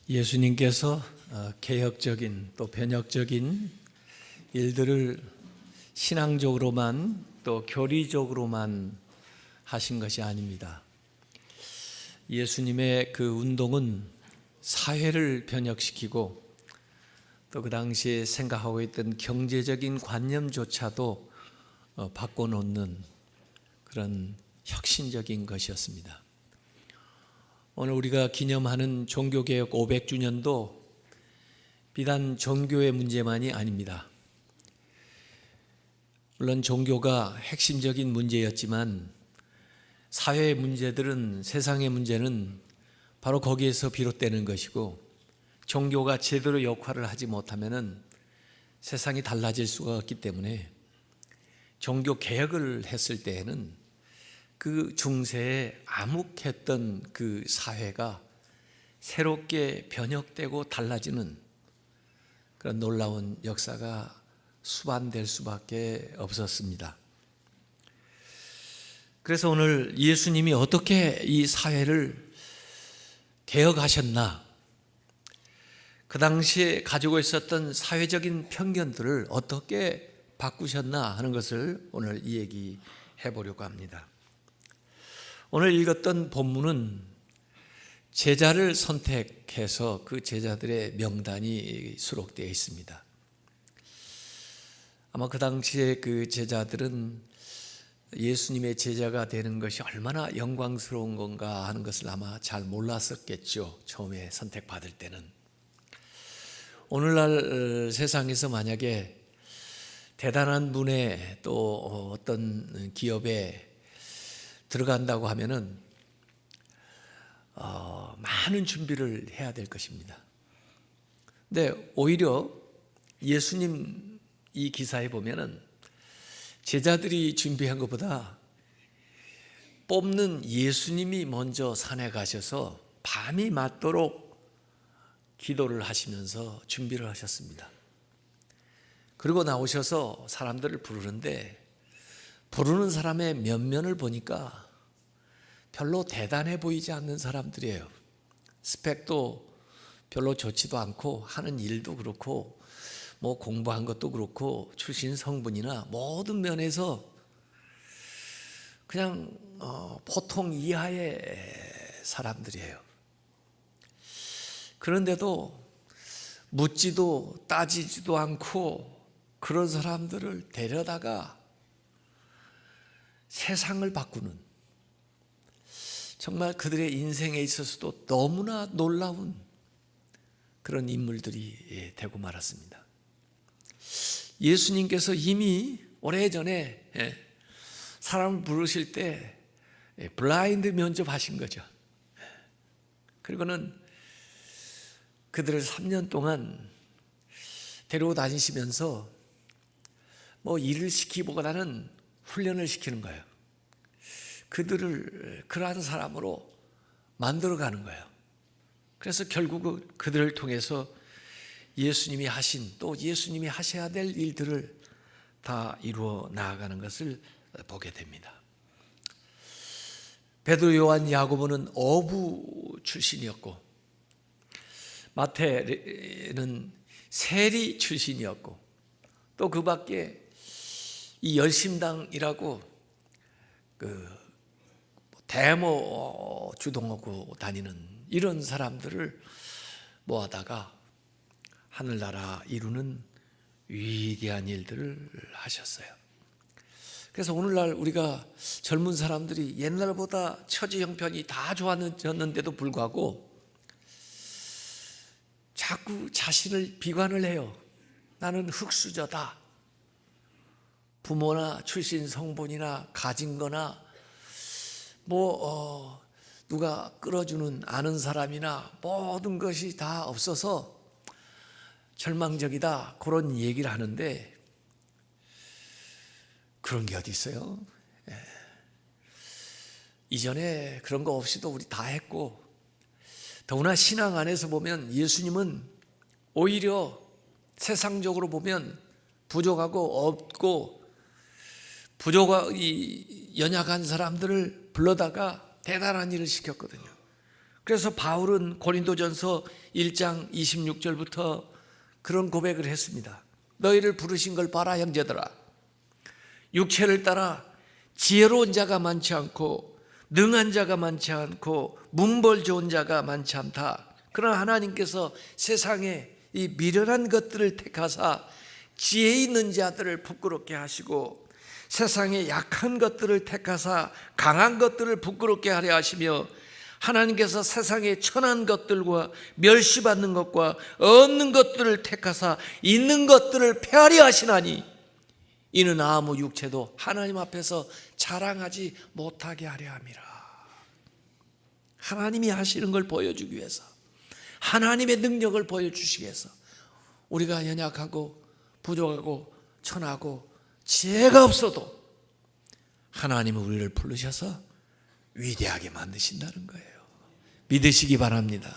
예수님께서 개혁적인 또 변혁적인 일들을 신앙적으로만 또 교리적으로만 하신 것이 아닙니다. 예수님의 그 운동은 사회를 변혁시키고 또 그 당시에 생각하고 있던 경제적인 관념조차도 바꿔놓는 그런 혁신적인 것이었습니다. 오늘 우리가 기념하는 종교개혁 500주년도 비단 종교의 문제만이 아닙니다. 물론 종교가 핵심적인 문제였지만 사회의 문제들은, 세상의 문제는 바로 거기에서 비롯되는 것이고, 종교가 제대로 역할을 하지 못하면 세상이 달라질 수가 없기 때문에 종교 개혁을 했을 때에는 그 중세에 암흑했던 그 사회가 새롭게 변혁되고 달라지는 그런 놀라운 역사가 수반될 수밖에 없었습니다. 그래서 오늘 예수님이 어떻게 이 사회를 개혁하셨나, 그 당시에 가지고 있었던 사회적인 편견들을 어떻게 바꾸셨나 하는 것을 오늘 이야기해 보려고 합니다. 오늘 읽었던 본문은 제자를 선택해서 그 제자들의 명단이 수록되어 있습니다. 아마 그 당시에 그 제자들은 예수님의 제자가 되는 것이 얼마나 영광스러운 건가 하는 것을 아마 잘 몰랐었겠죠. 처음에 선택받을 때는. 오늘날 세상에서 만약에 대단한 분에 또 어떤 기업에 들어간다고 하면은 많은 준비를 해야 될 것입니다. 근데 오히려 예수님 이 기사에 보면은 제자들이 준비한 것보다 뽑는 예수님이 먼저 산에 가셔서 밤이 맞도록 기도를 하시면서 준비를 하셨습니다. 그리고 나오셔서 사람들을 부르는데, 부르는 사람의 면면을 보니까 별로 대단해 보이지 않는 사람들이에요. 스펙도 별로 좋지도 않고, 하는 일도 그렇고, 뭐 공부한 것도 그렇고, 출신 성분이나 모든 면에서 그냥 보통 이하의 사람들이에요. 그런데도 묻지도 따지지도 않고 그런 사람들을 데려다가 세상을 바꾸는, 정말 그들의 인생에 있어서도 너무나 놀라운 그런 인물들이 되고 말았습니다. 예수님께서 이미 오래전에 사람을 부르실 때 블라인드 면접하신 거죠. 그리고는 그들을 3년 동안 데리고 다니시면서 뭐 일을 시키기보다는 훈련을 시키는 거예요. 그들을 그러한 사람으로 만들어가는 거예요. 그래서 결국 그들을 통해서 예수님이 하신, 또 예수님이 하셔야 될 일들을 다 이루어 나아가는 것을 보게 됩니다. 베드로, 요한, 야고보는 어부 출신이었고, 마태는 세리 출신이었고, 또 그 밖에 이 열심당이라고 그 데모 주동하고 다니는 이런 사람들을 모아다가 하늘나라 이루는 위대한 일들을 하셨어요. 그래서 오늘날 우리가 젊은 사람들이 옛날보다 처지 형편이 다 좋아졌는데도 불구하고 자꾸 자신을 비관을 해요. 나는 흙수저다. 부모나 출신 성분이나 가진 거나 누가 끌어주는 아는 사람이나 모든 것이 다 없어서 절망적이다, 그런 얘기를 하는데 그런 게 어디 있어요? 이전에 그런 거 없이도 우리 다 했고, 더구나 신앙 안에서 보면 예수님은 오히려 세상적으로 보면 부족하고 없고 연약한 사람들을 불러다가 대단한 일을 시켰거든요. 그래서 바울은 고린도전서 1장 26절부터 그런 고백을 했습니다. 너희를 부르신 걸 봐라 형제들아. 육체를 따라 지혜로운 자가 많지 않고 능한 자가 많지 않고 문벌 좋은 자가 많지 않다. 그러나 하나님께서 세상에 이 미련한 것들을 택하사 지혜 있는 자들을 부끄럽게 하시고 세상에 약한 것들을 택하사 강한 것들을 부끄럽게 하려 하시며 하나님께서 세상에 천한 것들과 멸시받는 것과 없는 것들을 택하사 있는 것들을 폐하려 하시나니 이는 아무 육체도 하나님 앞에서 자랑하지 못하게 하려 함이라. 하나님이 하시는 걸 보여주기 위해서, 하나님의 능력을 보여주시기 위해서 우리가 연약하고 부족하고 천하고 지혜가 없어도 하나님은 우리를 부르셔서 위대하게 만드신다는 거예요. 믿으시기 바랍니다.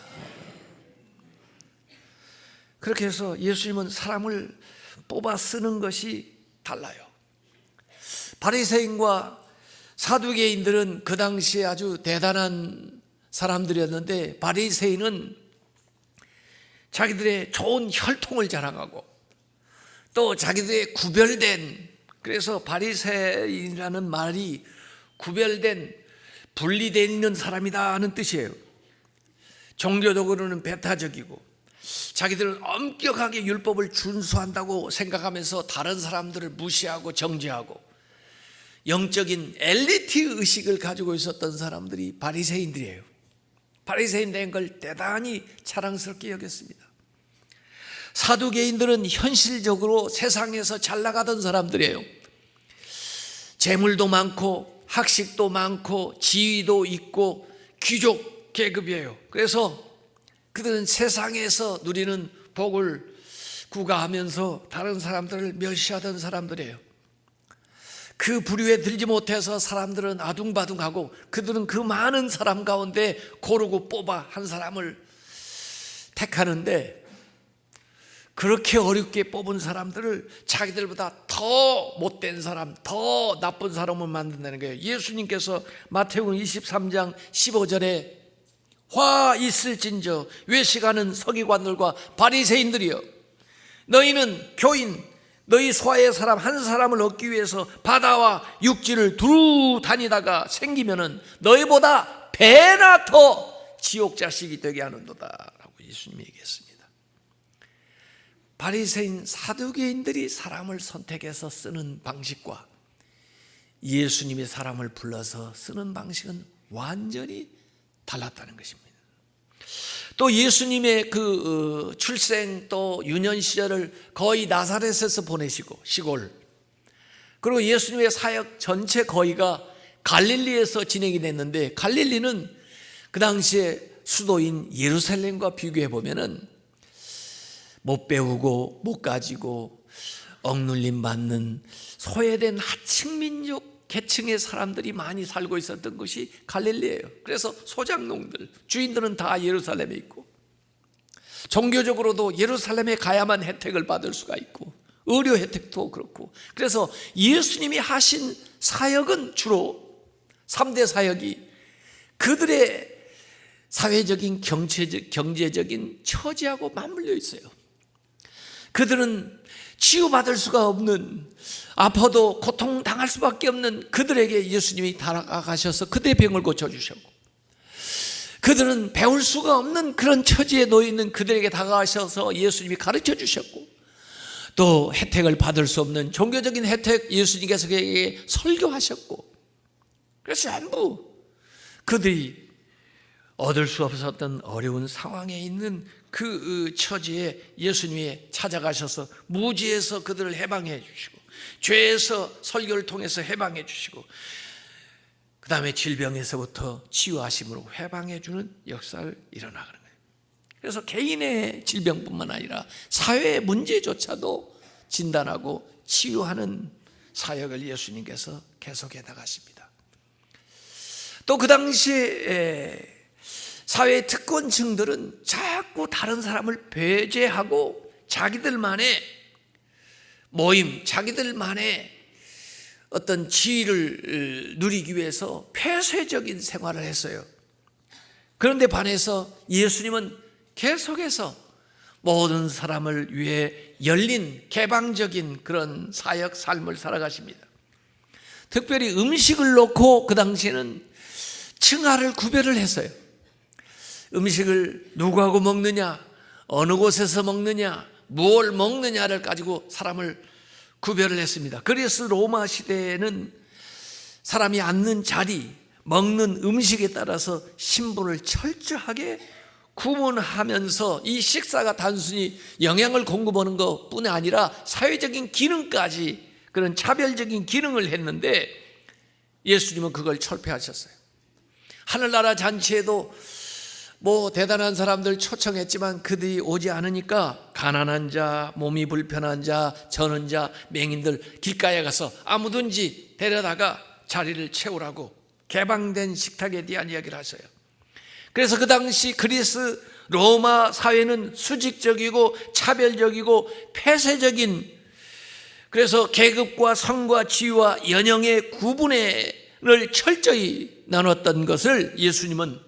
그렇게 해서 예수님은 사람을 뽑아 쓰는 것이 달라요. 바리새인과 사두개인들은 그 당시에 아주 대단한 사람들이었는데, 바리새인은 자기들의 좋은 혈통을 자랑하고 또 자기들의 구별된, 그래서 바리새인이라는 말이 구별된, 분리되어 있는 사람이다 하는 뜻이에요. 종교적으로는 배타적이고 자기들은 엄격하게 율법을 준수한다고 생각하면서 다른 사람들을 무시하고 정죄하고 영적인 엘리트 의식을 가지고 있었던 사람들이 바리새인들이에요. 바리새인 된 걸 대단히 자랑스럽게 여겼습니다. 사두개인들은 현실적으로 세상에서 잘 나가던 사람들이에요. 재물도 많고 학식도 많고 지위도 있고 귀족 계급이에요. 그래서 그들은 세상에서 누리는 복을 구가하면서 다른 사람들을 멸시하던 사람들이에요. 그 부류에 들지 못해서 사람들은 아둥바둥하고 그들은 그 많은 사람 가운데 고르고 뽑아 한 사람을 택하는데, 그렇게 어렵게 뽑은 사람들을 자기들보다 더 못된 사람, 더 나쁜 사람을 만든다는 거예요. 예수님께서 마태복음 23장 15절에 화 있을진저 외식하는 서기관들과 바리새인들이여, 너희는 교인, 너희 소아의 사람 한 사람을 얻기 위해서 바다와 육지를 두루 다니다가 생기면은 너희보다 배나 더 지옥 자식이 되게 하는도다 라고 예수님이 얘기했습니다. 바리새인 사두개인들이 사람을 선택해서 쓰는 방식과 예수님이 사람을 불러서 쓰는 방식은 완전히 달랐다는 것입니다. 또 예수님의 그 출생 또 유년 시절을 거의 나사렛에서 보내시고 시골, 그리고 예수님의 사역 전체 거의가 갈릴리에서 진행이 됐는데, 갈릴리는 그 당시에 수도인 예루살렘과 비교해 보면은 못 배우고 못 가지고 억눌림 받는 소외된 하층민족 계층의 사람들이 많이 살고 있었던 것이 갈릴리예요. 그래서 소장농들, 주인들은 다 예루살렘에 있고, 종교적으로도 예루살렘에 가야만 혜택을 받을 수가 있고, 의료 혜택도 그렇고, 그래서 예수님이 하신 사역은 주로 3대 사역이 그들의 사회적인 경제적인 처지하고 맞물려 있어요. 그들은 치유받을 수가 없는, 아파도 고통당할 수밖에 없는 그들에게 예수님이 다가가셔서 그들의 병을 고쳐주셨고, 그들은 배울 수가 없는 그런 처지에 놓여있는 그들에게 다가가셔서 예수님이 가르쳐 주셨고, 또 혜택을 받을 수 없는 종교적인 혜택 예수님께서 그에게 설교하셨고, 그래서 전부 그들이 얻을 수 없었던 어려운 상황에 있는 그 처지에 예수님이 찾아가셔서 무지에서 그들을 해방해 주시고, 죄에서 설교를 통해서 해방해 주시고, 그 다음에 질병에서부터 치유하심으로 해방해 주는 역사를 일어나가는 거예요. 그래서 개인의 질병뿐만 아니라 사회의 문제조차도 진단하고 치유하는 사역을 예수님께서 계속해 나가십니다. 또 그 당시에 사회의 특권층들은 자꾸 다른 사람을 배제하고 자기들만의 모임, 자기들만의 어떤 지위를 누리기 위해서 폐쇄적인 생활을 했어요. 그런데 반해서 예수님은 계속해서 모든 사람을 위해 열린 개방적인 그런 사역 삶을 살아가십니다. 특별히 음식을 놓고 그 당시에는 층하를 구별을 했어요. 음식을 누구하고 먹느냐, 어느 곳에서 먹느냐, 무엇을 먹느냐를 가지고 사람을 구별을 했습니다. 그래서 로마 시대에는 사람이 앉는 자리, 먹는 음식에 따라서 신분을 철저하게 구분하면서 이 식사가 단순히 영양을 공급하는 것뿐이 아니라 사회적인 기능까지 그런 차별적인 기능을 했는데 예수님은 그걸 철폐하셨어요. 하늘나라 잔치에도 대단한 사람들 초청했지만 그들이 오지 않으니까 가난한 자, 몸이 불편한 자, 저는 자, 맹인들 길가에 가서 아무든지 데려다가 자리를 채우라고 개방된 식탁에 대한 이야기를 하셔요. 그래서 그 당시 그리스 로마 사회는 수직적이고 차별적이고 폐쇄적인, 그래서 계급과 성과 지위와 연령의 구분을 철저히 나눴던 것을 예수님은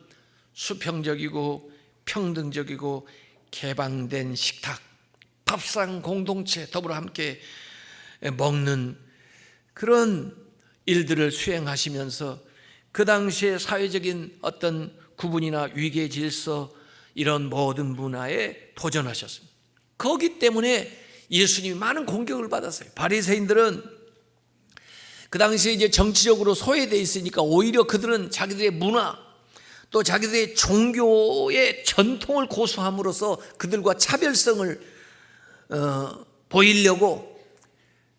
수평적이고 평등적이고 개방된 식탁, 밥상 공동체, 더불어 함께 먹는 그런 일들을 수행하시면서 그 당시의 사회적인 어떤 구분이나 위계 질서, 이런 모든 문화에 도전하셨습니다. 거기 때문에 예수님이 많은 공격을 받았어요. 바리새인들은 그 당시에 이제 정치적으로 소외되어 있으니까 오히려 그들은 자기들의 문화, 또 자기들의 종교의 전통을 고수함으로써 그들과 차별성을 보이려고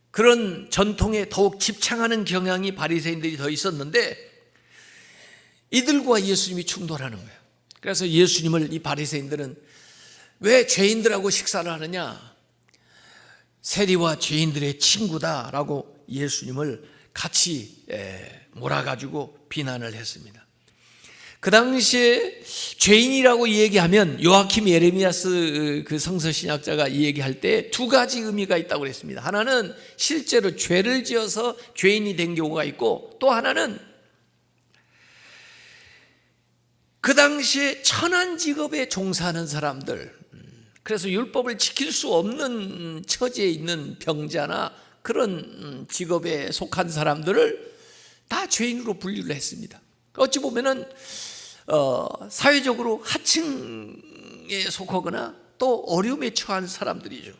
그런 전통에 더욱 집착하는 경향이 바리새인들이 더 있었는데 이들과 예수님이 충돌하는 거예요. 그래서 예수님을 이 바리새인들은 왜 죄인들하고 식사를 하느냐, 세리와 죄인들의 친구다라고 예수님을 같이 몰아가지고 비난을 했습니다. 그 당시에 죄인이라고 얘기하면 요아킴 예레미야스 그 성서신학자가 이 얘기할 때 두 가지 의미가 있다고 그랬습니다. 하나는 실제로 죄를 지어서 죄인이 된 경우가 있고, 또 하나는 그 당시에 천한 직업에 종사하는 사람들, 그래서 율법을 지킬 수 없는 처지에 있는 병자나 그런 직업에 속한 사람들을 다 죄인으로 분류를 했습니다. 어찌 보면은 사회적으로 하층에 속하거나 또 어려움에 처한 사람들이죠.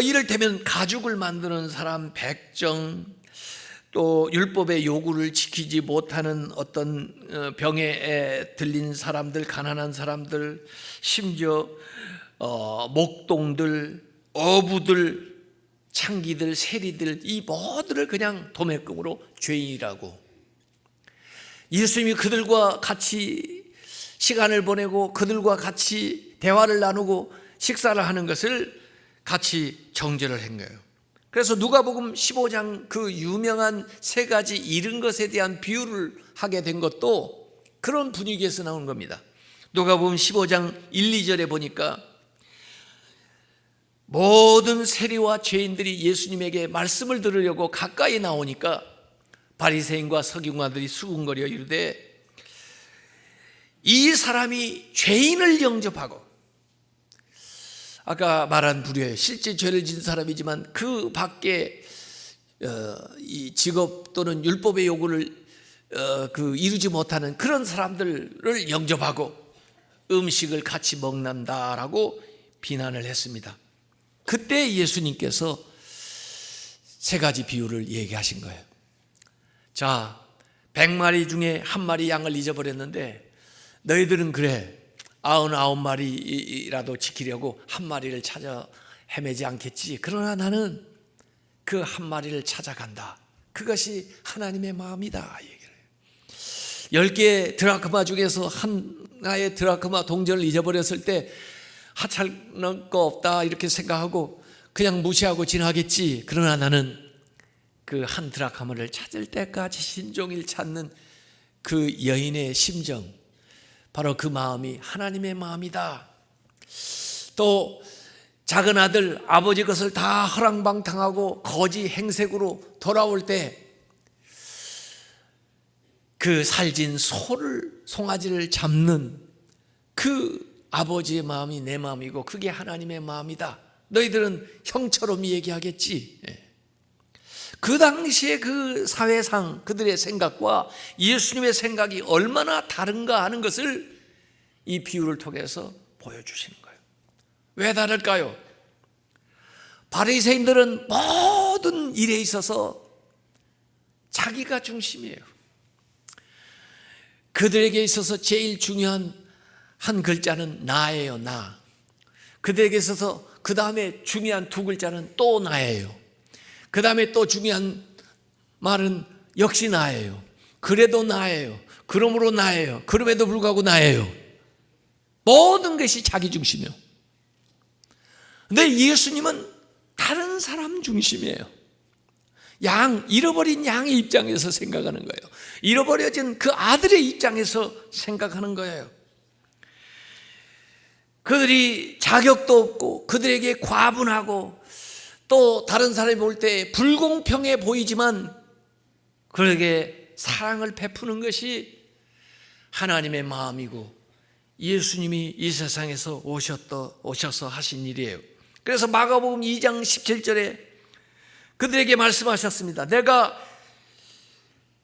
이를테면 가죽을 만드는 사람, 백정, 또 율법의 요구를 지키지 못하는 어떤 병에 들린 사람들, 가난한 사람들, 심지어 목동들, 어부들, 창기들, 세리들, 이 모두를 그냥 도매금으로 죄인이라고, 예수님이 그들과 같이 시간을 보내고 그들과 같이 대화를 나누고 식사를 하는 것을 같이 정죄를 한 거예요. 그래서 누가복음 15장 그 유명한 세 가지 잃은 것에 대한 비유를 하게 된 것도 그런 분위기에서 나온 겁니다. 누가복음 15장 1, 2절에 보니까 모든 세리와 죄인들이 예수님에게 말씀을 들으려고 가까이 나오니까 바리새인과 서기관들이 수군거려 이르되 이 사람이 죄인을 영접하고, 아까 말한 부류에 실제 죄를 지은 사람이지만 그 밖에 이 직업 또는 율법의 요구를 이루지 못하는 그런 사람들을 영접하고 음식을 같이 먹는다라고 비난을 했습니다. 그때 예수님께서 세 가지 비유를 얘기하신 거예요. 자, 100마리 중에 한 마리 양을 잊어버렸는데 너희들은 그래 99마리라도 지키려고 한 마리를 찾아 헤매지 않겠지. 그러나 나는 그 한 마리를 찾아간다. 그것이 하나님의 마음이다 얘기를 해요. 10개의 드라크마 중에서 하나의 드라크마 동전을 잊어버렸을 때 하찮을 거 없다 이렇게 생각하고 그냥 무시하고 지나겠지. 그러나 나는 그 한 드라크마를 찾을 때까지 신종일 찾는 그 여인의 심정, 바로 그 마음이 하나님의 마음이다. 또 작은 아들, 아버지 것을 다 허랑방탕하고 거지 행색으로 돌아올 때 그 살진 송아지를 잡는 그 아버지의 마음이 내 마음이고 그게 하나님의 마음이다. 너희들은 형처럼 얘기하겠지. 그 당시에 그 사회상 그들의 생각과 예수님의 생각이 얼마나 다른가 하는 것을 이 비유를 통해서 보여주시는 거예요. 왜 다를까요? 바리새인들은 모든 일에 있어서 자기가 중심이에요. 그들에게 있어서 제일 중요한 한 글자는 나예요. 나. 그들에게 있어서 그 다음에 중요한 두 글자는 또 나예요. 그 다음에 또 중요한 말은 역시 나예요. 그래도 나예요. 그러므로 나예요. 그럼에도 불구하고 나예요. 모든 것이 자기 중심이에요. 근데 예수님은 다른 사람 중심이에요. 잃어버린 양의 입장에서 생각하는 거예요. 잃어버려진 그 아들의 입장에서 생각하는 거예요. 그들이 자격도 없고 그들에게 과분하고 또 다른 사람이 볼 때 불공평해 보이지만 그에게 사랑을 베푸는 것이 하나님의 마음이고 예수님이 이 세상에서 오셔서 하신 일이에요. 그래서 마가복음 2장 17절에 그들에게 말씀하셨습니다. 내가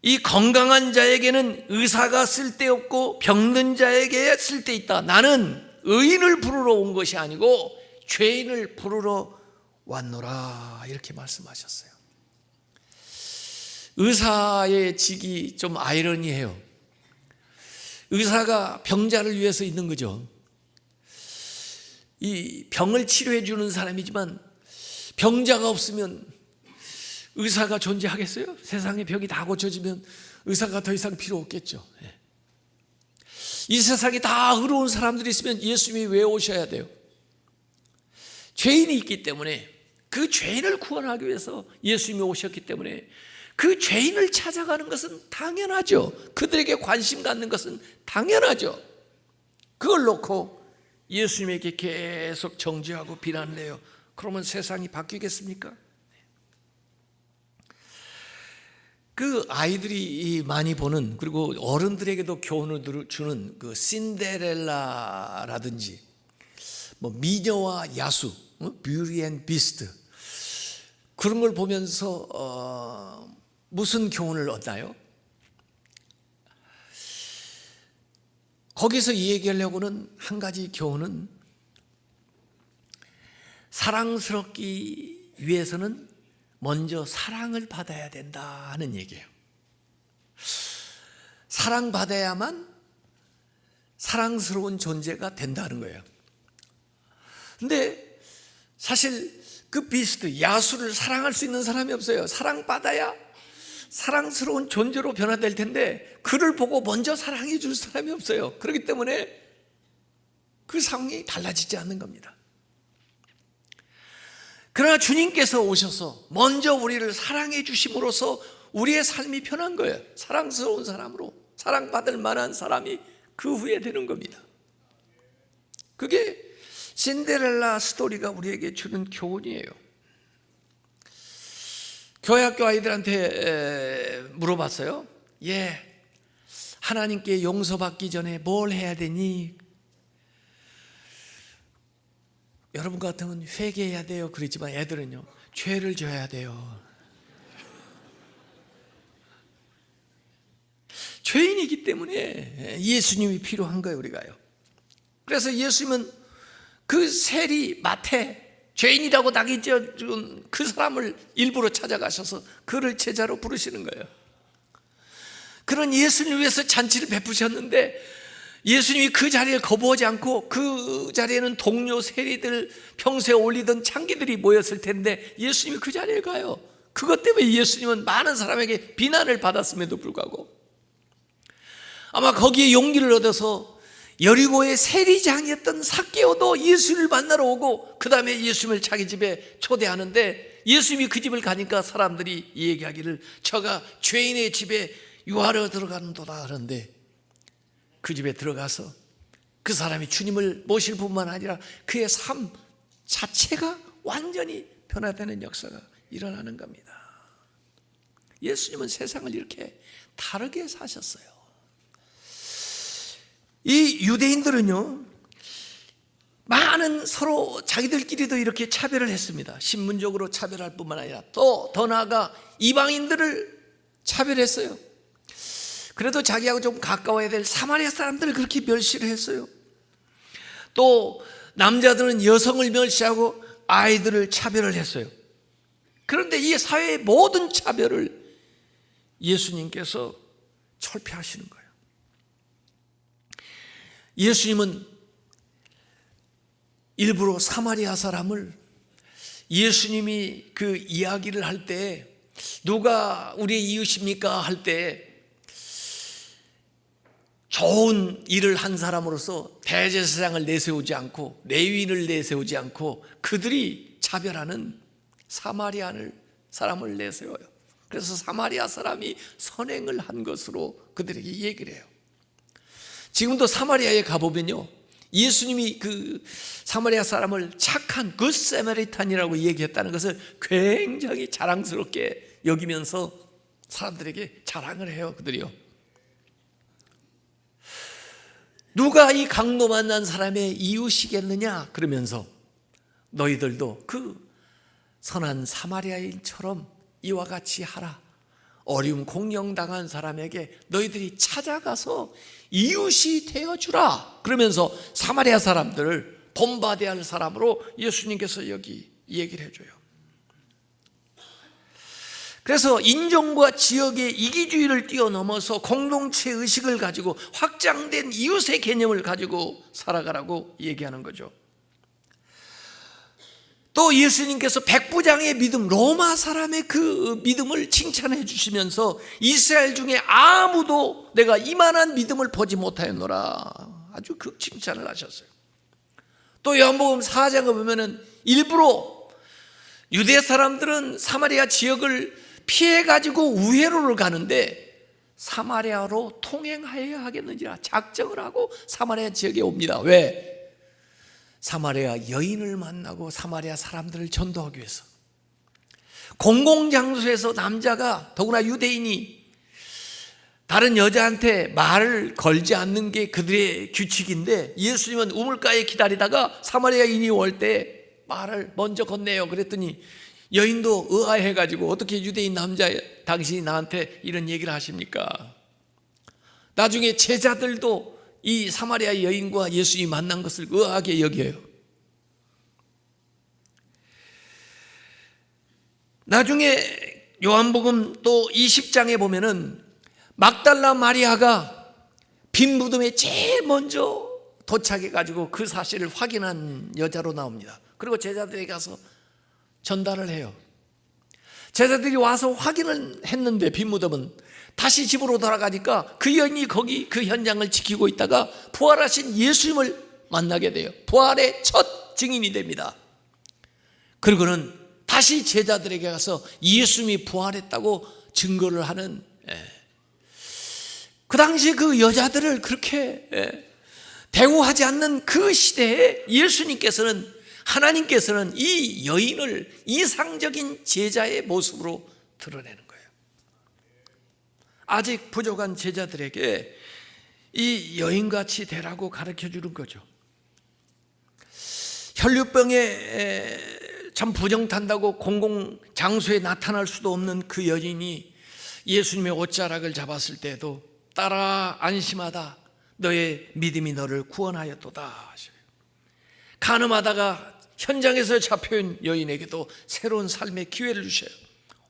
이 건강한 자에게는 의사가 쓸데없고 병든 자에게 쓸데있다. 나는 의인을 부르러 온 것이 아니고 죄인을 부르러 왔노라. 이렇게 말씀하셨어요. 의사의 직이 좀 아이러니해요. 의사가 병자를 위해서 있는 거죠. 이 병을 치료해 주는 사람이지만 병자가 없으면 의사가 존재하겠어요? 세상의 병이 다 고쳐지면 의사가 더 이상 필요 없겠죠. 이 세상에 다 의로운 사람들이 있으면 예수님이 왜 오셔야 돼요? 죄인이 있기 때문에 그 죄인을 구원하기 위해서 예수님이 오셨기 때문에 그 죄인을 찾아가는 것은 당연하죠. 그들에게 관심 갖는 것은 당연하죠. 그걸 놓고 예수님에게 계속 정죄하고 비난을 해요. 그러면 세상이 바뀌겠습니까? 그 아이들이 많이 보는, 그리고 어른들에게도 교훈을 주는 그 신데렐라라든지 뭐 미녀와 야수, 뷰티 앤 비스트, 그런 걸 보면서 무슨 교훈을 얻나요? 거기서 이 얘기하려고는 한 가지 교훈은, 사랑스럽기 위해서는 먼저 사랑을 받아야 된다 하는 얘기예요. 사랑받아야만 사랑스러운 존재가 된다는 거예요. 근데 사실 그 비스트, 야수를 사랑할 수 있는 사람이 없어요. 사랑받아야 사랑스러운 존재로 변화될 텐데 그를 보고 먼저 사랑해 줄 사람이 없어요. 그렇기 때문에 그 상황이 달라지지 않는 겁니다. 그러나 주님께서 오셔서 먼저 우리를 사랑해 주심으로써 우리의 삶이 변한 거예요. 사랑스러운 사람으로, 사랑받을 만한 사람이 그 후에 되는 겁니다. 그게 신데렐라 스토리가 우리에게 주는 교훈이에요. 교회학교 아이들한테 물어봤어요. 하나님께 용서받기 전에 뭘 해야 되니? 여러분 같으면 회개해야 돼요 그랬지만 애들은요, 죄를 져야 돼요. 죄인이기 때문에 예수님이 필요한 거예요, 우리가요. 그래서 예수님은 그 세리 마태, 죄인이라고 낙인 찍어준 그 사람을 일부러 찾아가셔서 그를 제자로 부르시는 거예요. 그런 예수님을 위해서 잔치를 베푸셨는데 예수님이 그 자리를 거부하지 않고, 그 자리에는 동료 세리들, 평소에 올리던 창기들이 모였을 텐데 예수님이 그 자리에 가요. 그것 때문에 예수님은 많은 사람에게 비난을 받았음에도 불구하고 아마 거기에 용기를 얻어서 여리고의 세리장이었던 삭개오도 예수를 만나러 오고 그 다음에 예수님을 자기 집에 초대하는데, 예수님이 그 집을 가니까 사람들이 얘기하기를 저가 죄인의 집에 유하러 들어가는도다 하는데, 그 집에 들어가서 그 사람이 주님을 모실 뿐만 아니라 그의 삶 자체가 완전히 변화되는 역사가 일어나는 겁니다. 예수님은 세상을 이렇게 다르게 사셨어요. 이 유대인들은요, 많은 서로 자기들끼리도 이렇게 차별을 했습니다. 신분적으로 차별할 뿐만 아니라 또 더 나아가 이방인들을 차별했어요. 그래도 자기하고 좀 가까워야 될 사마리아 사람들을 그렇게 멸시를 했어요. 또 남자들은 여성을 멸시하고 아이들을 차별을 했어요. 그런데 이 사회의 모든 차별을 예수님께서 철폐하시는 거예요. 예수님은 일부러 사마리아 사람을, 예수님이 그 이야기를 할 때 누가 우리의 이웃입니까 할 때 좋은 일을 한 사람으로서 대제사장을 내세우지 않고 레위인을 내세우지 않고 그들이 차별하는 사마리아 사람을 내세워요. 그래서 사마리아 사람이 선행을 한 것으로 그들에게 얘기를 해요. 지금도 사마리아에 가보면요, 예수님이 그 사마리아 사람을 착한 굿 사마리탄이라고 얘기했다는 것을 굉장히 자랑스럽게 여기면서 사람들에게 자랑을 해요. 그들이요, 누가 이 강도 만난 사람의 이웃이겠느냐 그러면서 너희들도 그 선한 사마리아인처럼 이와 같이 하라. 어려움 공경당한 사람에게 너희들이 찾아가서 이웃이 되어주라. 그러면서 사마리아 사람들을 본받아야 할 사람으로 예수님께서 여기 얘기를 해줘요. 그래서 인종과 지역의 이기주의를 뛰어넘어서 공동체 의식을 가지고 확장된 이웃의 개념을 가지고 살아가라고 얘기하는 거죠. 또 예수님께서 백부장의 믿음, 로마 사람의 그 믿음을 칭찬해 주시면서 이스라엘 중에 아무도 내가 이만한 믿음을 보지 못하였노라, 아주 그 칭찬을 하셨어요. 또 요한복음 4장에 보면은 일부러 유대 사람들은 사마리아 지역을 피해가지고 우회로를 가는데 사마리아로 통행하여야 하겠는지라 작정을 하고 사마리아 지역에 옵니다. 왜? 사마리아 여인을 만나고 사마리아 사람들을 전도하기 위해서. 공공장소에서 남자가, 더구나 유대인이 다른 여자한테 말을 걸지 않는 게 그들의 규칙인데 예수님은 우물가에 기다리다가 사마리아인이 올 때 말을 먼저 건네요. 그랬더니 여인도 의아해가지고 어떻게 유대인 남자 당신이 나한테 이런 얘기를 하십니까? 나중에 제자들도 이 사마리아 여인과 예수님이 만난 것을 의아하게 여겨요. 나중에 요한복음 또 20장에 보면은 막달라 마리아가 빈 무덤에 제일 먼저 도착해가지고 그 사실을 확인한 여자로 나옵니다. 그리고 제자들에게 가서 전달을 해요. 제자들이 와서 확인을 했는데 빈 무덤은, 다시 집으로 돌아가니까 그 여인이 거기 그 현장을 지키고 있다가 부활하신 예수님을 만나게 돼요. 부활의 첫 증인이 됩니다. 그리고는 다시 제자들에게 가서 예수님이 부활했다고 증거를 하는, 그 당시 그 여자들을 그렇게 대우하지 않는 그 시대에 예수님께서는, 하나님께서는 이 여인을 이상적인 제자의 모습으로 드러내는 거예요. 아직 부족한 제자들에게 이 여인같이 되라고 가르쳐 주는 거죠. 혈류병에 참 부정탄다고 공공장소에 나타날 수도 없는 그 여인이 예수님의 옷자락을 잡았을 때도 따라 안심하다, 너의 믿음이 너를 구원하였도다. 간음하다가 현장에서 잡혀온 여인에게도 새로운 삶의 기회를 주셔요.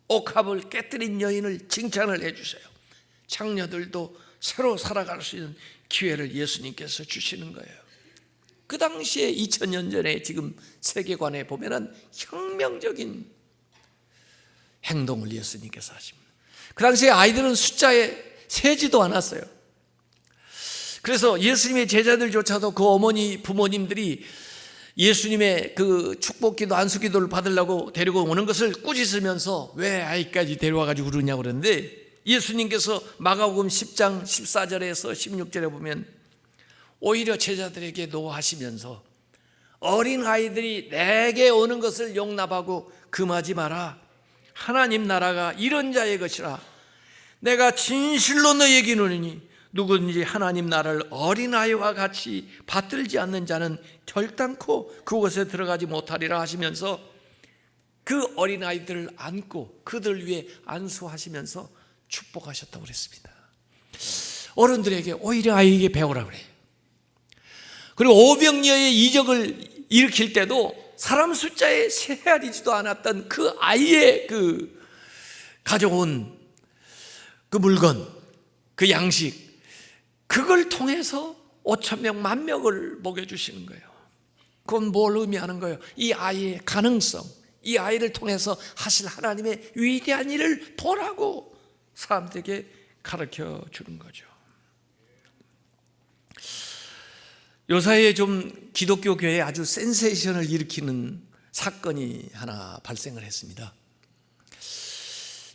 옥합을 깨뜨린 여인을 칭찬을 해주세요. 장녀들도 새로 살아갈 수 있는 기회를 예수님께서 주시는 거예요. 그 당시에 2000년 전에 지금 세계관에 보면은 혁명적인 행동을 예수님께서 하십니다. 그 당시에 아이들은 숫자에 세지도 않았어요. 그래서 예수님의 제자들조차도 그 어머니 부모님들이 예수님의 그 축복기도 안수기도를 받으려고 데리고 오는 것을 꾸짖으면서 왜 아이까지 데려와가지고 그러냐고 그러는데, 예수님께서 마가복음 10장 14절에서 16절에 보면 오히려 제자들에게 노하시면서 어린 아이들이 내게 오는 것을 용납하고 금하지 마라. 하나님 나라가 이런 자의 것이라. 내가 진실로 너희에게 이르노니 누구든지 하나님 나라를 어린아이와 같이 받들지 않는 자는 결단코 그곳에 들어가지 못하리라 하시면서 그 어린아이들을 안고 그들 위해 안수하시면서 축복하셨다고 그랬습니다. 어른들에게 오히려 아이에게 배우라고 그래요. 그리고 오병이어의 이적을 일으킬 때도 사람 숫자에 세하리지도 않았던 그 아이의 그 가져온 그 물건, 그 양식, 그걸 통해서 5,000명, 10,000명을 먹여주시는 거예요. 그건 뭘 의미하는 거예요? 이 아이의 가능성, 이 아이를 통해서 하실 하나님의 위대한 일을 보라고 사람들에게 가르쳐 주는 거죠. 요사이에 좀 기독교 교회에 아주 센세이션을 일으키는 사건이 하나 발생을 했습니다.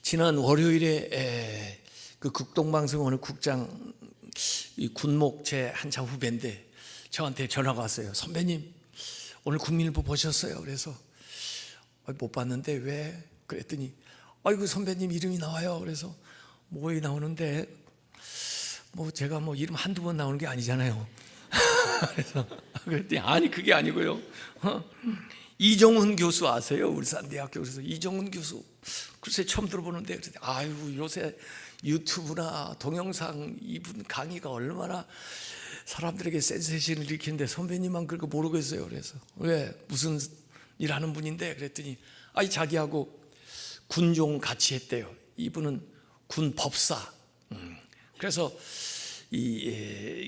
지난 월요일에 그 극동방송 어느 국장 군목 제 한참 후배인데 저한테 전화가 왔어요. 선배님 오늘 국민일보 보셨어요? 그래서 못 봤는데 왜? 그랬더니 아이고 선배님 이름이 나와요. 그래서 뭐에 나오는데 뭐 제가 뭐 이름 한두 번 나오는 게 아니잖아요. 그래서 그랬더니 아니 그게 아니고요. 이종훈 교수 아세요? 울산대학교. 그래서 이종훈 교수 글쎄 처음 들어보는데 그랬더니 아유 요새 유튜브나 동영상 이분 강의가 얼마나 사람들에게 센세이션을 일으키는데 선배님만 그거 모르겠어요. 그래서 왜 무슨 일 하는 분인데 그랬더니 아이 자기하고 군종 같이 했대요. 이분은 군 법사. 그래서 이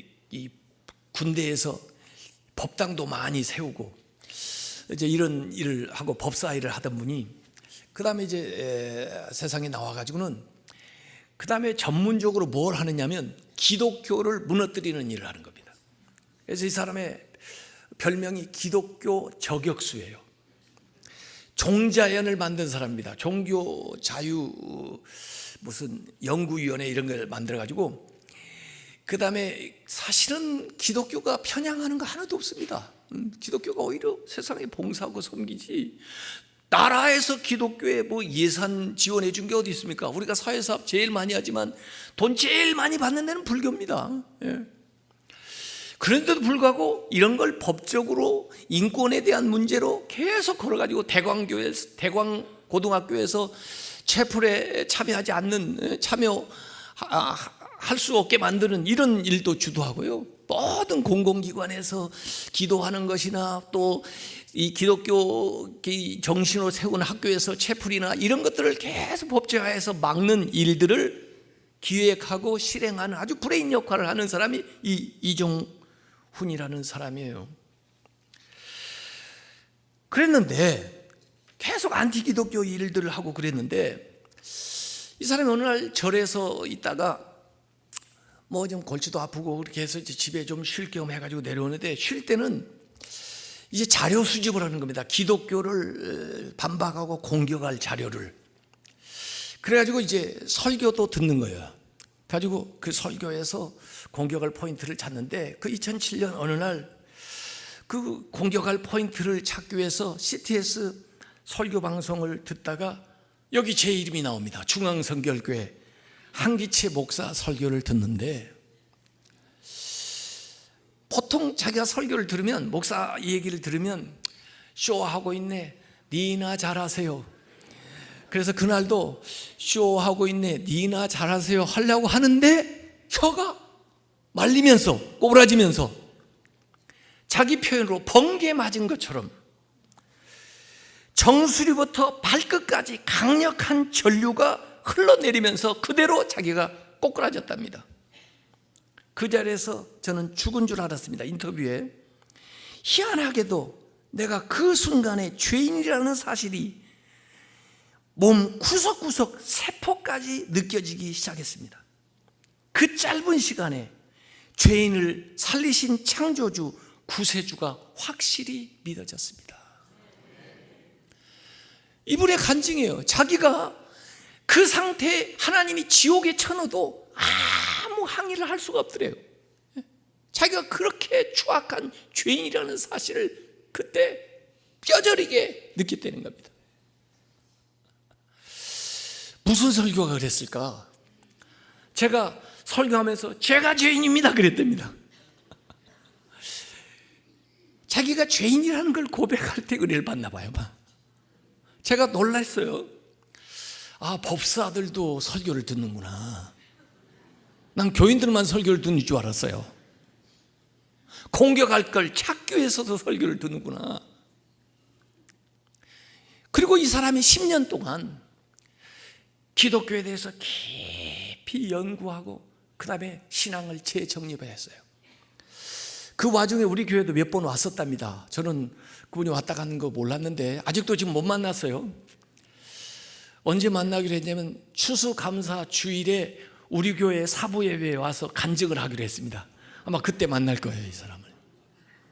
군대에서 법당도 많이 세우고 이제 이런 일을 하고 법사 일을 하던 분이 그 다음에 이제 세상에 나와가지고는 그 다음에 전문적으로 뭘 하느냐면 기독교를 무너뜨리는 일을 하는 겁니다. 그래서 이 사람의 별명이 기독교 저격수예요. 종자연을 만든 사람입니다. 종교 자유 무슨 연구위원회 이런 걸 만들어가지고 그 다음에 사실은 기독교가 편향하는 거 하나도 없습니다. 기독교가 오히려 세상에 봉사하고 섬기지. 나라에서 기독교에 뭐 예산 지원해 준 게 어디 있습니까? 우리가 사회사업 제일 많이 하지만 돈 제일 많이 받는 데는 불교입니다. 예. 그런데도 불구하고 이런 걸 법적으로 인권에 대한 문제로 계속 걸어가지고 대광고등학교에서 채플에 참여하지 않는 참여할 수 없게 만드는 이런 일도 주도하고요. 모든 공공기관에서 기도하는 것이나 또 이 기독교 정신으로 세운 학교에서 채플이나 이런 것들을 계속 법제화해서 막는 일들을 기획하고 실행하는 아주 브레인 역할을 하는 사람이 이 이종훈이라는 사람이에요. 그랬는데 계속 안티 기독교 일들을 하고 그랬는데 이 사람이 어느 날 절에서 있다가 뭐 좀 골치도 아프고 그렇게 해서 이제 집에 좀 쉴 겸 해가지고 내려오는데 쉴 때는 이제 자료 수집을 하는 겁니다. 기독교를 반박하고 공격할 자료를. 그래가지고 이제 설교도 듣는 거예요. 가지고 그 설교에서 공격할 포인트를 찾는데 그 2007년 어느 날 그 공격할 포인트를 찾기 위해서 CTS 설교 방송을 듣다가 여기 제 이름이 나옵니다. 중앙성결교회 한기채 목사 설교를 듣는데 보통 자기가 설교를 들으면 목사 얘기를 들으면 쇼하고 있네, 니나 잘하세요. 그래서 그날도 쇼하고 있네, 니나 잘하세요 하려고 하는데 혀가 말리면서 꼬부라지면서 자기 표현으로 번개 맞은 것처럼 정수리부터 발끝까지 강력한 전류가 흘러내리면서 그대로 자기가 꼬꾸라졌답니다. 그 자리에서 저는 죽은 줄 알았습니다. 인터뷰에 희한하게도 내가 그 순간에 죄인이라는 사실이 몸 구석구석 세포까지 느껴지기 시작했습니다. 그 짧은 시간에 죄인을 살리신 창조주 구세주가 확실히 믿어졌습니다. 이분의 간증이에요. 자기가 그 상태에 하나님이 지옥에 쳐넣어도 아무 항의를 할 수가 없더래요. 자기가 그렇게 추악한 죄인이라는 사실을 그때 뼈저리게 느꼈다는 겁니다. 무슨 설교가 그랬을까? 제가 설교하면서 제가 죄인입니다 그랬답니다. 자기가 죄인이라는 걸 고백할 때 은혜를 받나 봐요. 제가 놀랐어요. 아, 법사들도 설교를 듣는구나. 난 교인들만 설교를 듣는 줄 알았어요. 공격할 걸 찾교에서도 설교를 듣는구나. 그리고 이 사람이 10년 동안 기독교에 대해서 깊이 연구하고 그 다음에 신앙을 재정립했어요. 그 와중에 우리 교회도 몇 번 왔었답니다. 저는 그분이 왔다 가는 거 몰랐는데 아직도 지금 못 만났어요. 언제 만나기로 했냐면 추수감사 주일에 우리 교회 사부예배에 와서 간증을 하기로 했습니다. 아마 그때 만날 거예요, 이 사람을.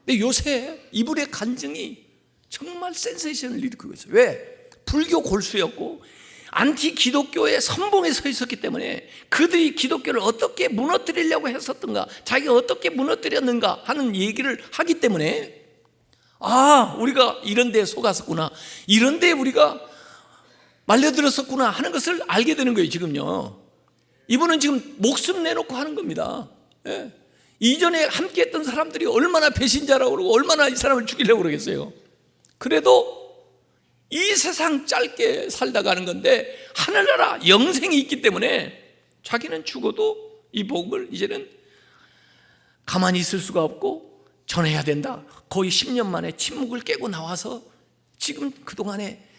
근데 요새 이분의 간증이 정말 센세이션을 일으키고 있어요. 왜? 불교 골수였고 안티 기독교의 선봉에 서 있었기 때문에 그들이 기독교를 어떻게 무너뜨리려고 했었던가, 자기가 어떻게 무너뜨렸는가 하는 얘기를 하기 때문에 아, 우리가 이런 데에 속았었구나, 이런 데에 우리가 말려들었었구나 하는 것을 알게 되는 거예요. 지금요, 이분은 지금 목숨 내놓고 하는 겁니다. 예. 이전에 함께 했던 사람들이 얼마나 배신자라고 그러고 얼마나 이 사람을 죽이려고 그러겠어요. 그래도 이 세상 짧게 살다 가는 건데 하늘나라 영생이 있기 때문에 자기는 죽어도 이 복을 이제는 가만히 있을 수가 없고 전해야 된다. 거의 10년 만에 침묵을 깨고 나와서 지금 그동안에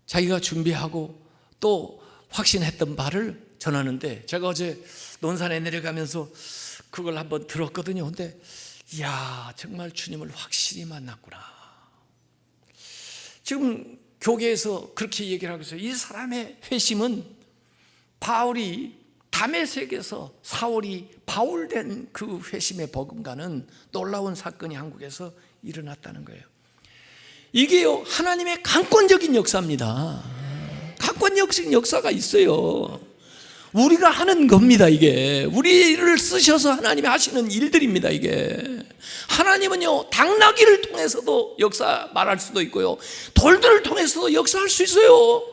자기가 준비하고 또 확신했던 바를 전하는데, 제가 어제 논산에 내려가면서 그걸 한번 들었거든요. 근데 이야, 정말 주님을 확실히 만났구나. 지금 교계에서 그렇게 얘기를 하고 있어요. 이 사람의 회심은 바울이 다메섹에서 사울이 바울된 그 회심의 버금가는 놀라운 사건이 한국에서 일어났다는 거예요. 이게요, 하나님의 강권적인 역사입니다. 강권적인 역사가 있어요. 우리가 하는 겁니다. 이게 우리를 쓰셔서 하나님이 하시는 일들입니다. 이게 하나님은요, 당나귀를 통해서도 역사 말할 수도 있고요, 돌들을 통해서도 역사할 수 있어요.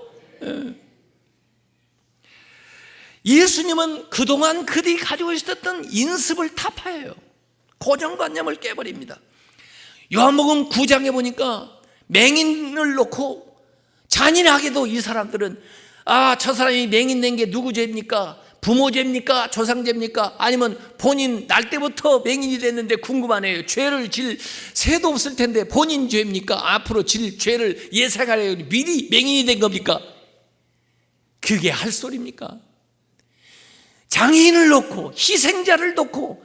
예수님은 그동안 그들이 가지고 있었던 인습을 타파해요. 고정관념을 깨버립니다. 요한복음 9장에 보니까 맹인을 놓고 잔인하게도 이 사람들은 아, 저 사람이 맹인된 게 누구 죄입니까? 부모 죄입니까? 조상 죄입니까? 아니면 본인 날 때부터 맹인이 됐는데 궁금하네요. 죄를 질 새도 없을 텐데 본인 죄입니까? 앞으로 질 죄를 예상하려고 미리 맹인이 된 겁니까? 그게 할 소리입니까? 장애인을 놓고 희생자를 놓고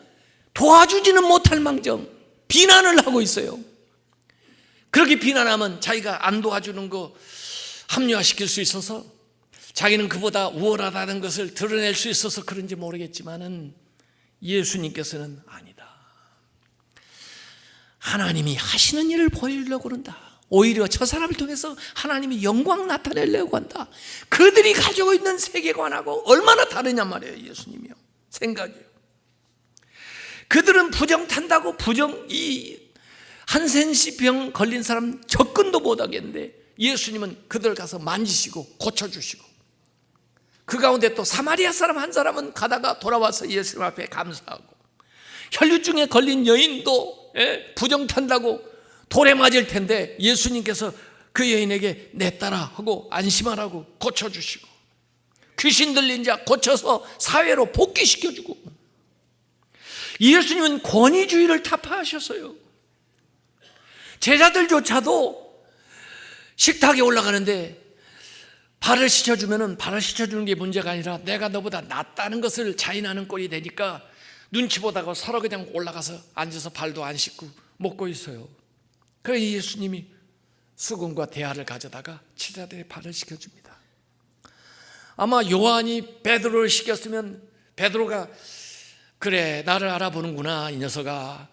도와주지는 못할 망정 비난을 하고 있어요. 그렇게 비난하면 자기가 안 도와주는 거 합리화시킬 수 있어서 자기는 그보다 우월하다는 것을 드러낼 수 있어서 그런지 모르겠지만은 예수님께서는 아니다. 하나님이 하시는 일을 보여주려고 그런다. 오히려 저 사람을 통해서 하나님이 영광 나타내려고 한다. 그들이 가지고 있는 세계관하고 얼마나 다르냔 말이에요. 예수님이요, 생각이요. 그들은 부정 탄다고 이 한센시병 걸린 사람 접근도 못하겠는데 예수님은 그들 가서 만지시고 고쳐주시고, 그 가운데 또 사마리아 사람 한 사람은 가다가 돌아와서 예수님 앞에 감사하고, 혈류증에 걸린 여인도 부정 탄다고 돌에 맞을 텐데 예수님께서 그 여인에게 내 따라 하고 안심하라고 고쳐주시고, 귀신 들린 자 고쳐서 사회로 복귀시켜주고, 예수님은 권위주의를 타파하셨어요. 제자들조차도 식탁에 올라가는데 발을 씻어주면은 발을 씻어주는 게 문제가 아니라 내가 너보다 낫다는 것을 자인하는 꼴이 되니까 눈치 보다가 서로 그냥 올라가서 앉아서 발도 안 씻고 먹고 있어요. 그래서 예수님이 수건과 대야를 가져다가 제자들의 발을 씻겨줍니다. 아마 요한이 베드로를 씻겼으면 베드로가 그래, 나를 알아보는구나 이 녀석아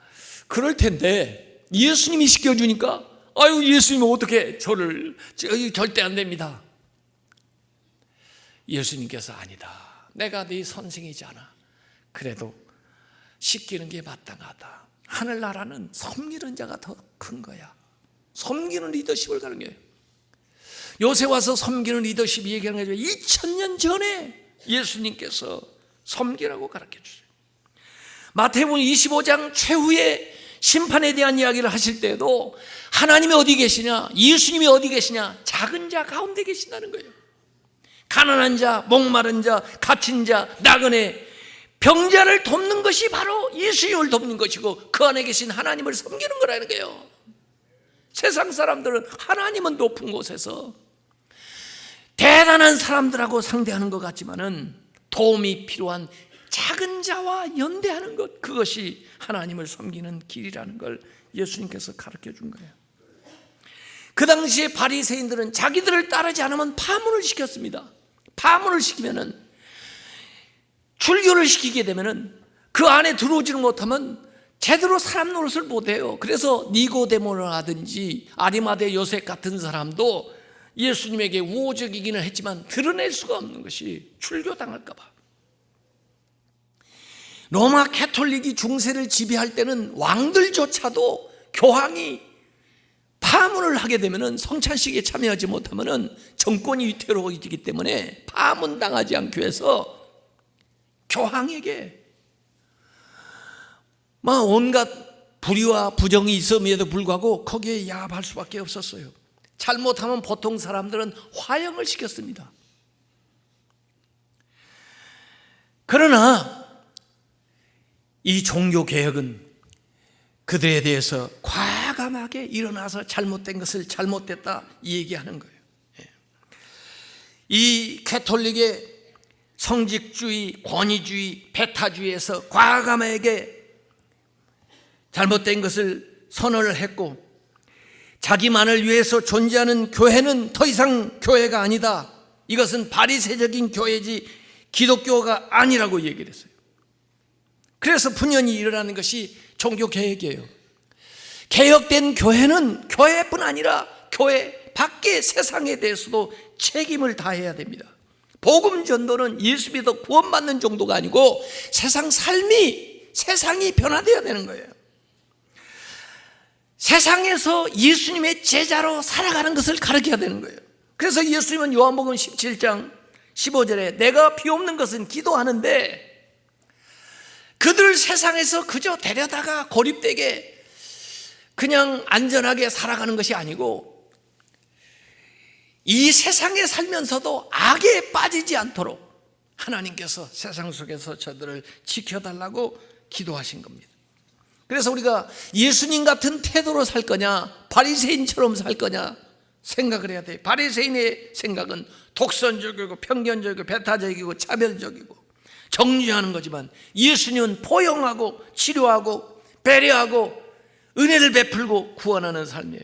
그럴 텐데, 예수님이 씻겨주니까 아유, 예수님은 어떻게 저를, 절대 안 됩니다. 예수님께서 아니다, 내가 네 선생이지 않아. 그래도 씻기는 게 마땅하다. 하늘나라는 섬기는 자가 더 큰 거야. 섬기는 리더십을 가는 거예요. 요새 와서 섬기는 리더십 얘기하는 거죠. 2000년 전에 예수님께서 섬기라고 가르쳐 주세요. 마태복음 25장 최후의 심판에 대한 이야기를 하실 때에도 하나님이 어디 계시냐, 예수님이 어디 계시냐, 작은 자 가운데 계신다는 거예요. 가난한 자, 목마른 자, 갇힌 자, 나그네, 병자를 돕는 것이 바로 예수님을 돕는 것이고 그 안에 계신 하나님을 섬기는 거라는 거예요. 세상 사람들은 하나님은 높은 곳에서 대단한 사람들하고 상대하는 것 같지만은 도움이 필요한 작은 자와 연대하는 것, 그것이 하나님을 섬기는 길이라는 걸 예수님께서 가르쳐 준 거예요. 그 당시에 바리새인들은 자기들을 따르지 않으면 파문을 시켰습니다. 파문을 시키면은, 출교를 시키게 되면은 그 안에 들어오지를 못하면 제대로 사람 노릇을 못해요. 그래서 니고데모라든지 아리마대 요셉 같은 사람도 예수님에게 우호적이기는 했지만 드러낼 수가 없는 것이 출교당할까 봐. 로마 캐톨릭이 중세를 지배할 때는 왕들조차도 교황이 파문을 하게 되면은 성찬식에 참여하지 못하면은 정권이 위태로워지기 때문에 파문당하지 않기 위해서 교황에게 막 온갖 불의와 부정이 있음에도 불구하고 거기에 야합할 수밖에 없었어요. 잘못하면 보통 사람들은 화형을 시켰습니다. 그러나 이 종교개혁은 그들에 대해서 과감하게 일어나서 잘못된 것을 잘못됐다 얘기하는 거예요. 이 캐톨릭의 성직주의, 권위주의, 배타주의에서 과감하게 잘못된 것을 선언을 했고, 자기만을 위해서 존재하는 교회는 더 이상 교회가 아니다, 이것은 바리새적인 교회지 기독교가 아니라고 얘기를 했어요. 그래서 분연히 일어나는 것이 종교개혁이에요. 개혁된 교회는 교회뿐 아니라 교회 밖의 세상에 대해서도 책임을 다해야 됩니다. 복음 전도는 예수 믿어 구원받는 정도가 아니고 세상이 변화되어야 되는 거예요. 세상에서 예수님의 제자로 살아가는 것을 가르쳐야 되는 거예요. 그래서 예수님은 요한복음 17장 15절에 내가 비옵는 것은 기도하는데, 그들을 세상에서 그저 데려다가 고립되게 그냥 안전하게 살아가는 것이 아니고 이 세상에 살면서도 악에 빠지지 않도록 하나님께서 세상 속에서 저들을 지켜달라고 기도하신 겁니다. 그래서 우리가 예수님 같은 태도로 살 거냐, 바리새인처럼 살 거냐 생각을 해야 돼요. 바리새인의 생각은 독선적이고 편견적이고 배타적이고 차별적이고 정죄하는 거지만, 예수님은 포용하고 치료하고 배려하고 은혜를 베풀고 구원하는 삶이에요.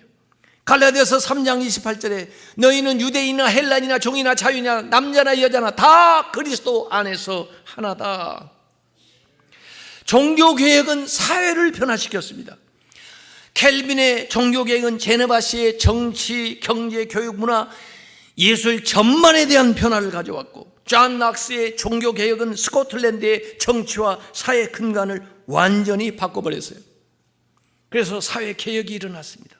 갈라디아서 3장 28절에 너희는 유대인이나 헬라인이나 종이나 자유냐 남자나 여자나 다 그리스도 안에서 하나다. 종교개혁은 사회를 변화시켰습니다. 켈빈의 종교개혁은 제네바시의 정치, 경제, 교육, 문화, 예술 전반에 대한 변화를 가져왔고, 존 낙스의 종교개혁은 스코틀랜드의 정치와 사회 근간을 완전히 바꿔버렸어요. 그래서 사회개혁이 일어났습니다.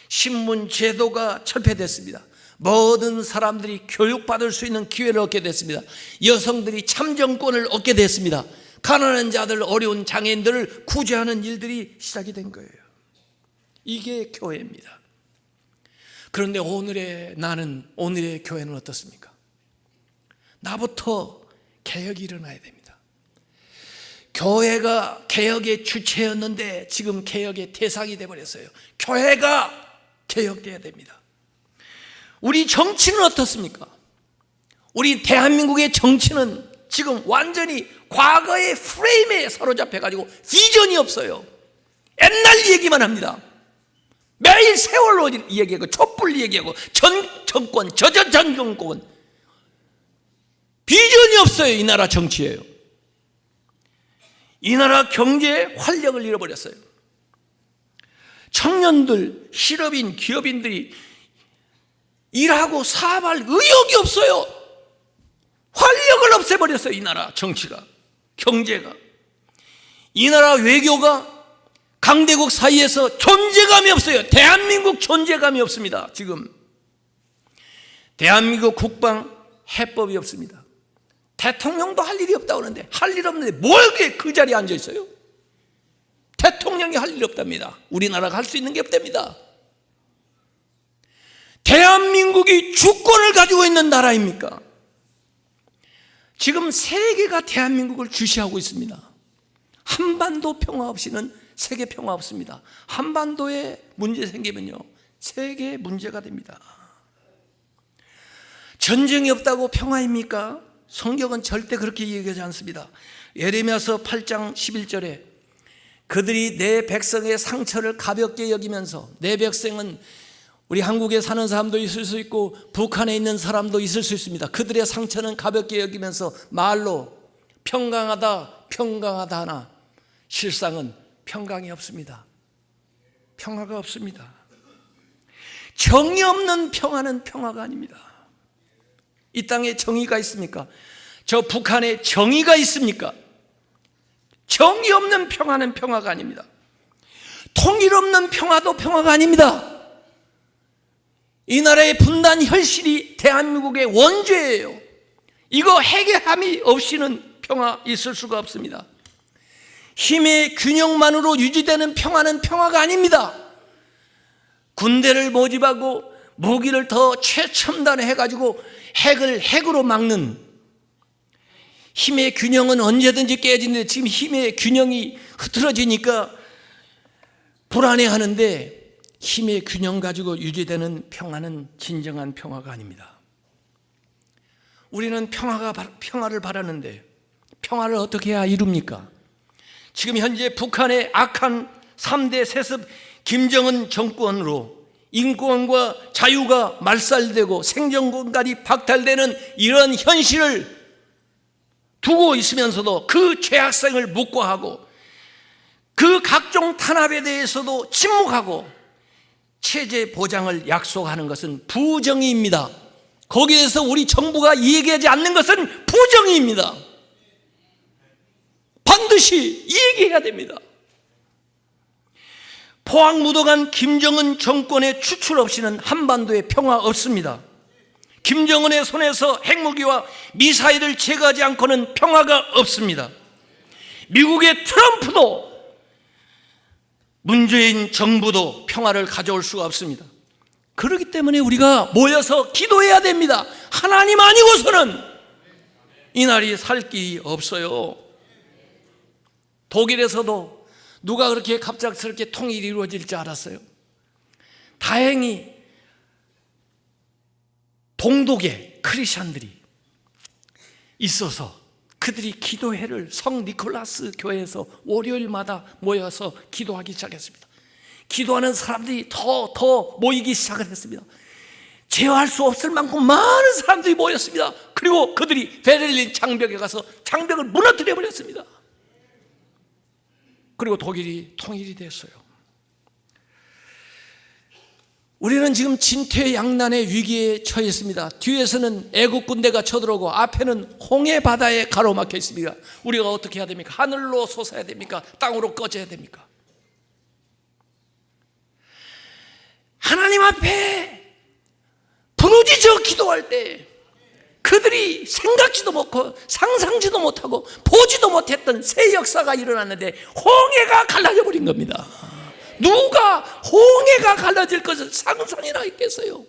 신문 제도가 철폐됐습니다. 모든 사람들이 교육받을 수 있는 기회를 얻게 됐습니다. 여성들이 참정권을 얻게 됐습니다. 가난한 자들, 어려운 장애인들을 구제하는 일들이 시작이 된 거예요. 이게 교회입니다. 그런데 오늘의 교회는 어떻습니까? 나부터 개혁이 일어나야 됩니다. 교회가 개혁의 주체였는데 지금 개혁의 대상이 되어버렸어요. 교회가 개혁돼야 됩니다. 우리 정치는 어떻습니까? 우리 대한민국의 정치는 지금 완전히 과거의 프레임에 사로잡혀가지고 비전이 없어요. 옛날 얘기만 합니다. 매일 세월호 얘기하고 촛불 얘기하고 전 정권, 전 정권, 비전이 없어요. 이 나라 정치예요. 이 나라 경제의 활력을 잃어버렸어요. 청년들, 실업인, 기업인들이 일하고 사업할 의욕이 없어요. 활력을 없애버렸어요. 이 나라 정치가, 경제가. 이 나라 외교가 강대국 사이에서 존재감이 없어요. 대한민국 존재감이 없습니다. 지금 대한민국 국방 해법이 없습니다. 대통령도 할 일이 없다고 하는데, 할 일 없는데 뭘 그 자리에 앉아 있어요? 대통령이 할 일이 없답니다. 우리나라가 할 수 있는 게 없답니다. 대한민국이 주권을 가지고 있는 나라입니까? 지금 세계가 대한민국을 주시하고 있습니다. 한반도 평화 없이는 세계 평화 없습니다. 한반도에 문제 생기면요, 세계 문제가 됩니다. 전쟁이 없다고 평화입니까? 성경은 절대 그렇게 얘기하지 않습니다. 예레미야서 8장 11절에 그들이 내 백성의 상처를 가볍게 여기면서, 내 백성은 우리 한국에 사는 사람도 있을 수 있고 북한에 있는 사람도 있을 수 있습니다. 그들의 상처는 가볍게 여기면서 말로 평강하다 평강하다 하나 실상은 평강이 없습니다. 평화가 없습니다. 정의 없는 평화는 평화가 아닙니다. 이 땅에 정의가 있습니까? 저 북한에 정의가 있습니까? 정의 없는 평화는 평화가 아닙니다. 통일 없는 평화도 평화가 아닙니다. 이 나라의 분단 혈실이 대한민국의 원죄예요. 이거 해결함이 없이는 평화 있을 수가 없습니다. 힘의 균형만으로 유지되는 평화는 평화가 아닙니다. 군대를 모집하고 무기를 더 최첨단해가지고 핵으로 막는, 힘의 균형은 언제든지 깨지는데 지금 힘의 균형이 흐트러지니까 불안해하는데, 힘의 균형 가지고 유지되는 평화는 진정한 평화가 아닙니다. 우리는 평화를 바라는데 평화를 어떻게 해야 이룹니까? 지금 현재 북한의 악한 3대 세습 김정은 정권으로 인권과 자유가 말살되고 생존 공간이 박탈되는 이런 현실을 두고 있으면서도 그 죄악성을 묵과하고 그 각종 탄압에 대해서도 침묵하고 체제 보장을 약속하는 것은 부정의입니다. 거기에서 우리 정부가 얘기하지 않는 것은 부정의입니다. 반드시 얘기해야 됩니다. 포항 묻어간 김정은 정권의 추출 없이는 한반도에 평화 없습니다. 김정은의 손에서 핵무기와 미사일을 제거하지 않고는 평화가 없습니다. 미국의 트럼프도, 문재인 정부도 평화를 가져올 수가 없습니다. 그렇기 때문에 우리가 모여서 기도해야 됩니다. 하나님 아니고서는 이 나라에 살 길이 없어요. 독일에서도 누가 그렇게 갑작스럽게 통일이 이루어질 줄 알았어요? 다행히 동독의 크리스찬들이 있어서 그들이 기도회를 성 니콜라스 교회에서 월요일마다 모여서 기도하기 시작했습니다. 기도하는 사람들이 더 모이기 시작을 했습니다. 제어할 수 없을 만큼 많은 사람들이 모였습니다. 그리고 그들이 베를린 장벽에 가서 장벽을 무너뜨려 버렸습니다. 그리고 독일이 통일이 됐어요. 우리는 지금 진퇴양난의 위기에 처해 있습니다. 뒤에서는 애국 군대가 쳐들어오고 앞에는 홍해 바다에 가로막혀 있습니다. 우리가 어떻게 해야 됩니까? 하늘로 솟아야 됩니까? 땅으로 꺼져야 됩니까? 하나님 앞에 부르짖어 기도할 때 그들이 생각지도 못하고 상상지도 못하고 보지도 못했던 새 역사가 일어났는데 홍해가 갈라져 버린 겁니다. 누가 홍해가 갈라질 것을 상상이나 했겠어요?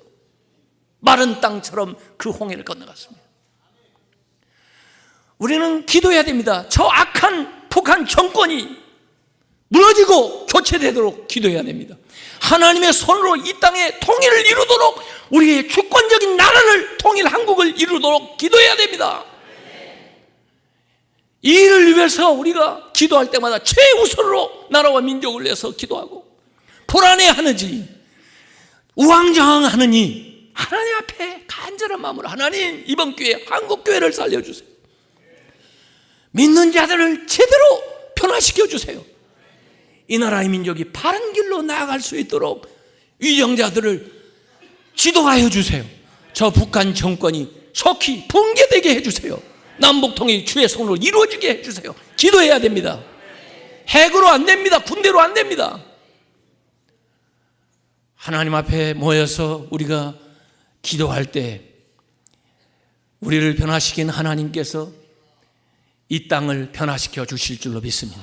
마른 땅처럼 그 홍해를 건너갔습니다. 우리는 기도해야 됩니다. 저 악한 북한 정권이 무너지고 교체되도록 기도해야 됩니다. 하나님의 손으로 이 땅에 통일을 이루도록, 우리의 주권적인 나라를, 통일 한국을 이루도록 기도해야 됩니다. 이 일을 위해서 우리가 기도할 때마다 최우선으로 나라와 민족을 위해서 기도하고, 불안해하는지 우왕좌왕하느니 하나님 앞에 간절한 마음으로, 하나님 이번 기회에 한국교회를 살려주세요. 믿는 자들을 제대로 변화시켜 주세요. 이 나라의 민족이 바른 길로 나아갈 수 있도록 위정자들을 지도하여 주세요. 저 북한 정권이 속히 붕괴되게 해주세요. 남북통일이 주의 손으로 이루어지게 해주세요. 기도해야 됩니다. 핵으로 안 됩니다. 군대로 안 됩니다. 하나님 앞에 모여서 우리가 기도할 때 우리를 변화시킨 하나님께서 이 땅을 변화시켜 주실 줄로 믿습니다.